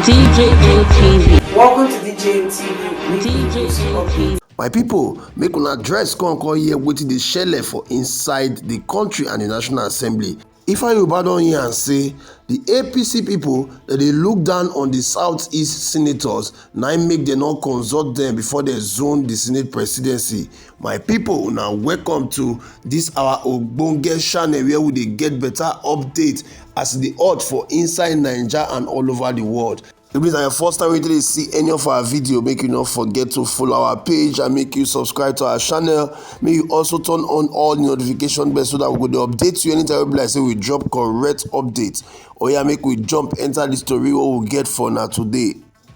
DJATV. Welcome to DJATV. My people, make una dress come here wetin dey shele for inside the country and the National Assembly. Ifeanyi Uba don hear and say the APC people that they look down on the Southeast senators na im make dem not consult them before they zone the Senate presidency. My people, now welcome to this our ogbonge channel where we dey get better update as the hot for inside Naija and all over the world. If this is your first time to see any of our video, make you not forget to follow our page and make you subscribe to our channel. Make you also turn on all the notification bells so that we go update you anytime we say we drop correct update. Or yeah, make we jump enter the story what we get for now today.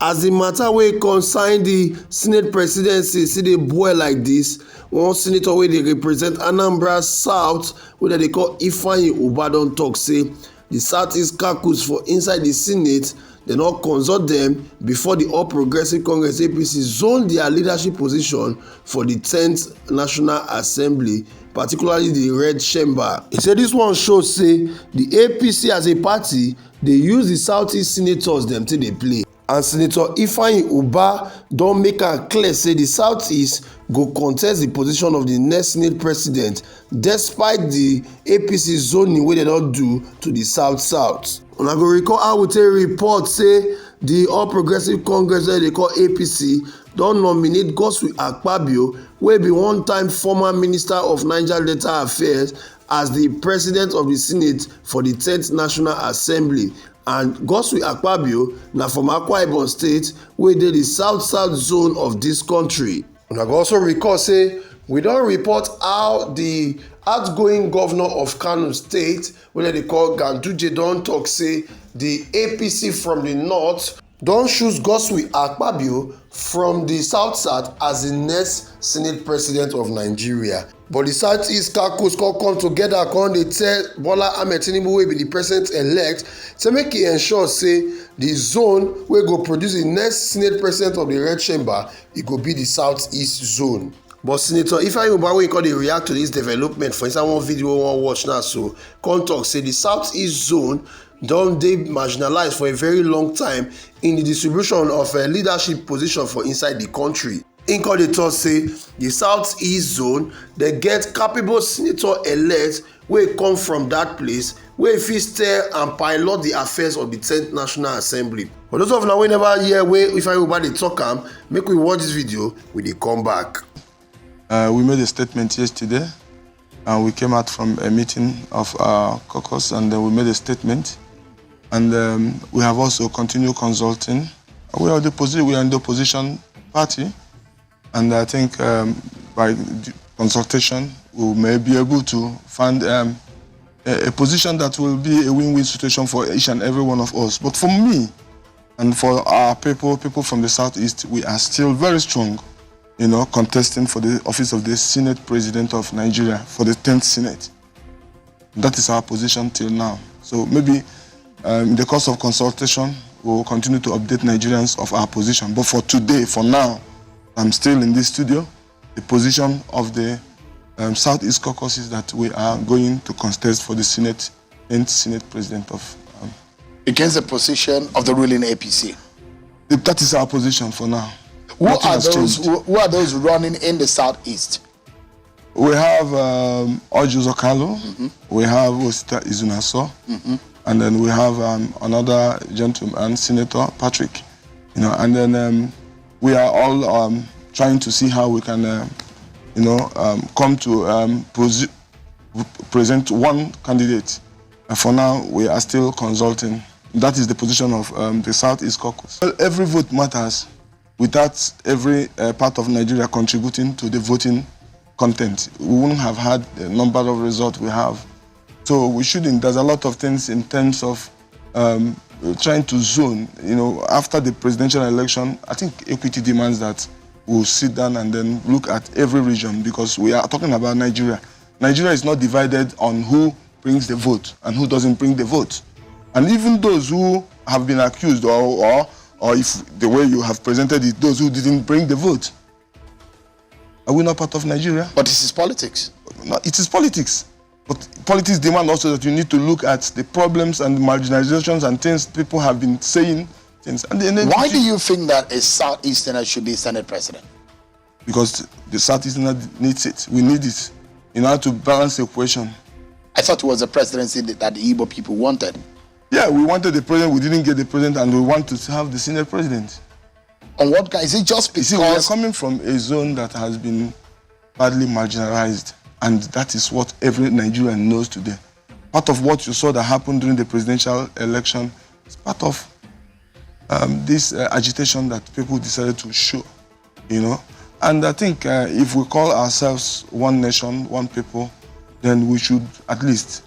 As the matter wey concern the Senate presidency see dey boil like this, one senator wey dey represent Anambra South wey they call Ifeanyi Uba don talk say the Southeast caucus for inside the Senate dem not consult them before the All Progressive Congress APC zone their leadership position for the 10th National Assembly, particularly the red chamber. He said this one shows say the APC as a party dey use the Southeast senators dem till dey play. And Senator Ifeanyi Uba don make am clear say the Southeast go contest the position of the next Senate president despite the APC zoning wey dem don do to the South. Una go recall how we take report say the All Progressive Congress wey they call APC don nominate Godswill Akpabio wey be one-time former Minister of Niger Delta Affairs as the president of the Senate for the 10th National Assembly. And Godswill Akpabio na from Akwa Ibom State wey dey the south zone of this country. Una go also recall say we don report how the outgoing governor of Kano State wey they call Ganduje don talk say the APC from the north don choose Godswill Akpabio from the south as the next Senate president of Nigeria. But the Southeast caucus come together come dey tell Bola Ahmed Tinubu wey be the president-elect say make e ensure say the zone wey go produce the next Senate president of the red chamber e go be the Southeast zone. But Senator Ifeanyi Uba wey come dey react to this development for inside one video we wan watch now so come talk say the Southeast zone don dey marginalized for a very long time in the distribution of a leadership position for inside the country. Im come dey talk say the Southeast zone dey get capable senator-elect wey come from that place wey fit steer and pilot the affairs of the 10th National Assembly. For those of una wey never hear wey Ifeanyi Uba dey talk am, make we watch this video we dey come back. We made a statement yesterday and we came out from a meeting of our caucus and we made a statement and we have also continued consulting. We are in the opposition party and I think by consultation we may be able to find a position that will be a win-win situation for each and every one of us. But for me and for our people from the Southeast, we are still very strong, contesting for the office of the Senate President of Nigeria for the 10th Senate. That is our position till now. So maybe in the course of consultation, we will continue to update Nigerians of our position. But for today, for now, I'm still in this studio. The position of the Southeast caucus is that we are going to contest for the Senate and Senate President of... against the position of the ruling APC. That is our position for now. Who are those running in the Southeast? We have Ojo Zokalo, we have Osita Izunaso, and then we have another gentleman, Senator Patrick. And then we are all trying to see how we can, come to present one candidate. And for now, we are still consulting. That is the position of the Southeast caucus. Well, every vote matters. Without every part of Nigeria contributing to the voting content, we wouldn't have had the number of results we have. So we shouldn't. There's a lot of things in terms of trying to zone. After the presidential election, I think equity demands that we'll sit down and then look at every region because we are talking about Nigeria. Nigeria is not divided on who brings the vote and who doesn't bring the vote. And even those who have been accused or if the way you have presented it, those who didn't bring the vote, are we not part of Nigeria? But this is politics. No, it is politics. But politics demand also that you need to look at the problems and marginalizations and things people have been saying things. And then why do you think that a Southeasterner should be Senate president? Because the Southeasterner needs it. We need it in order to balance the equation. I thought it was a presidency that the Igbo people wanted. Yeah, we wanted the president, we didn't get the president, and we want to have the Senate president. On what guy? Is it just because... You see, we are coming from a zone that has been badly marginalized, and that is what every Nigerian knows today. Part of what you saw that happened during the presidential election is part of this agitation that people decided to show, you know. And I think if we call ourselves one nation, one people, then we should at least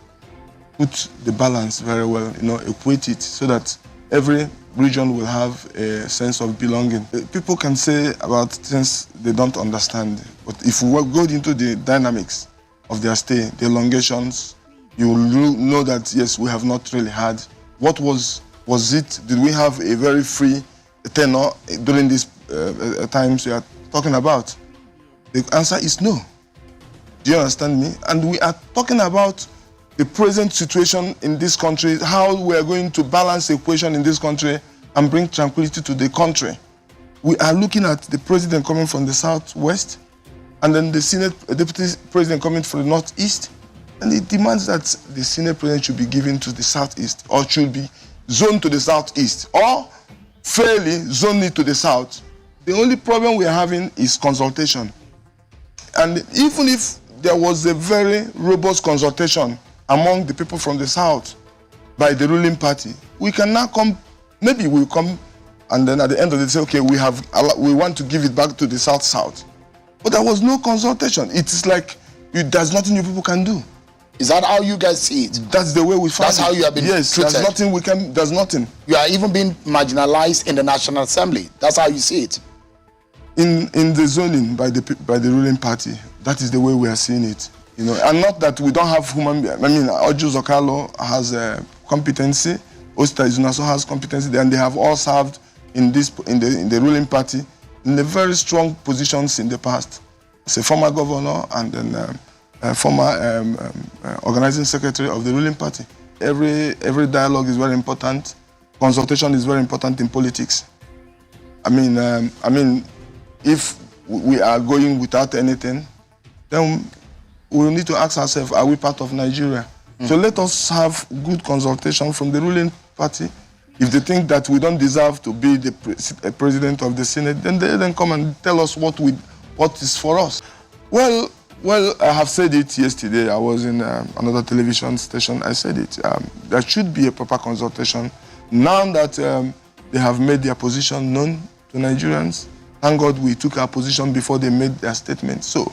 put the balance very well, you know, equate it so that every region will have a sense of belonging. People can say about things they don't understand, but if we go into the dynamics of their stay, the elongations, you will know that, yes, we have not really had. What was it? Did we have a very free tenure during these times we are talking about? The answer is no. Do you understand me? And we are talking about the present situation in this country, how we are going to balance the equation in this country and bring tranquility to the country. We are looking at the president coming from the southwest, and then the Senate deputy president coming from the northeast, and it demands that the Senate president should be given to the southeast, or should be zoned to the southeast, or fairly zoned it to the south. The only problem we are having is consultation. And even if there was a very robust consultation among the people from the south by the ruling party, we can now come, maybe we'll come, and then at the end of the day say, okay, we want to give it back to the south. But there was no consultation. It is like there's nothing you people can do. Is that how you guys see it? That's the way we find it. That's how you have been treated? Yes, there's nothing. You are even being marginalized in the National Assembly. That's how you see it? In the zoning by the ruling party, that is the way we are seeing it. You know, and not that we don't have human beings. I mean, Oju Zokalo has competency, Osta Izunaso has competency, and they have all served in the ruling party in the very strong positions in the past. As a former governor and then former organizing secretary of the ruling party. Every dialogue is very important. Consultation is very important in politics. I mean, if we are going without anything, then we need to ask ourselves, are we part of Nigeria? So let us have good consultation from the ruling party. If they think that we don't deserve to be the president of the Senate, then they then come and tell us what is for us. Well, I have said it yesterday. I was in another television station. I said it. There should be a proper consultation. Now that they have made their position known to Nigerians, thank God we took our position before they made their statement. So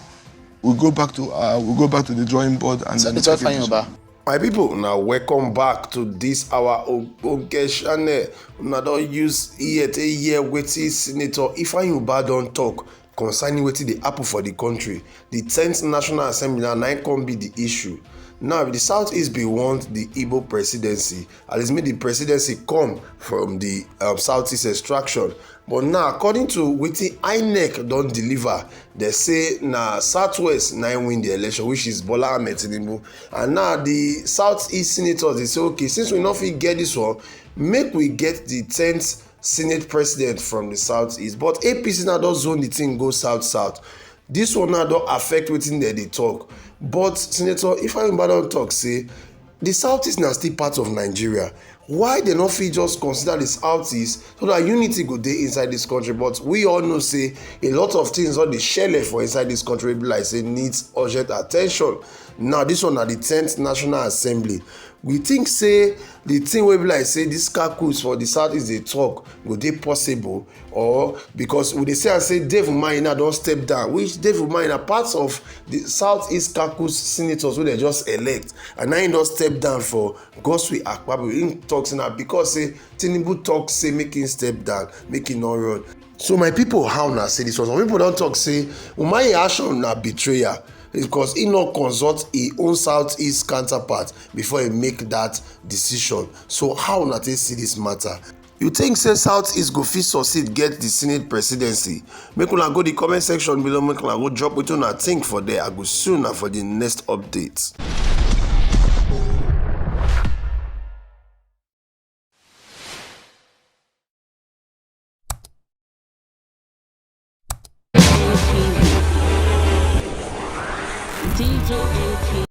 we'll go back to the drawing board and then Senator Ifeanyi Uba. My people, now welcome back to this our Ogbonge channel. Una don use ear to hear wetin Senator Ifeanyi Uba don talk concerning wetin dey happen for the country. The 10th National Assembly na come be the issue. Now, the Southeast be want the Igbo presidency, at least make the presidency come from the Southeast extraction. But now, according to wetin INEC don deliver, they say na Southwest na win the election, which is Bola Ahmed Tinubu. And now the Southeast senators, they say, okay, since we no fit get this one, make we get the 10th Senate president from the Southeast. But APC now don zone the thing go south. This one now don affect wetin dem dey talk. But Senator Ifeanyi Uba don talk say the Southeast na still part of Nigeria. Why they no fit just consider the Southeast so that unity go dey inside this country? But we all know say a lot of things don dey shele for inside this country, be like say needs urgent attention. Now this one na the 10th National Assembly. We think say the thing wey be like say this caucus for the Southeast dey talk go dey possible, or because we dey say Dave Umahi now don step down, which Dave Umahi na part of the Southeast caucus senators wey dem just elect, and now he don step down for Godswill Akpabio. He talk say na because say Tinubu talk say make him step down, make him no run. So my people, how una say this one? Some people don talk say Umahi action na betrayal, because he no consult his own Southeast counterpart before he make that decision. So how una take see this matter? You think say Southeast go fit succeed get the Senate presidency? Make una go the comment section below, make una go drop wetin una think for there. I go soon for the next update. DJ AP.